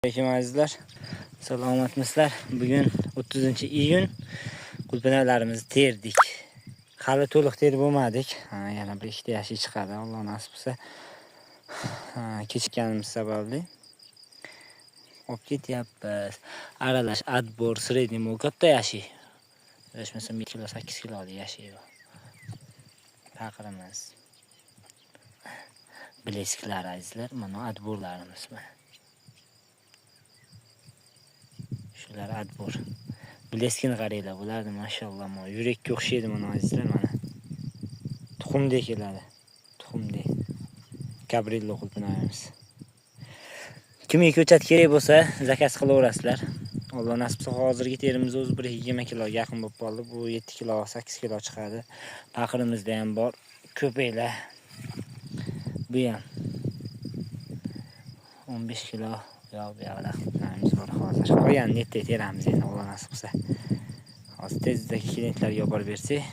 Assalomu azizlar. Salomatmisizlar? Bugun 30-iyun. Qulpinalarimizni terdik. Hali to'liq terib bo'lmadik. Yana bir ikkita yashi chiqadi, Alloh nasib qilsa. Kechikkanimiz sababli olib ketyapmiz. Aralash adbor sredniy mu katta yashi. Adashmasam 1 kilo 8 kilolik yashi bu. Taqirimiz. Bilesklar azizlar, mana adborlarimiz mana. Shular adbor. Bileskini qaranglar, bularni mashalloh, yurakka o'xshaydi mana azizlar, mana. Tuxumdek keladi. Tuxumdek. Kabrillo qulpinamiz. Kimga ko'chat kerak bo'lsa, zakaz qilaverasizlar. Alloh nasib qilsa, hozirgi terimiz o'zi 120 kiloga yaqin bo'lib qoldi. Bu 7 kilo, 8 kilo chiqadi. Paqirimizda ham bor. Ko'paylar. Bu ham 15 kilo. Yo'q, bu yoqda qulpinamiz bor hozir. Qo'yanni netda teramiz endi, Alloh nasib qilsa. Hozir tezda klientlarga olib bersak,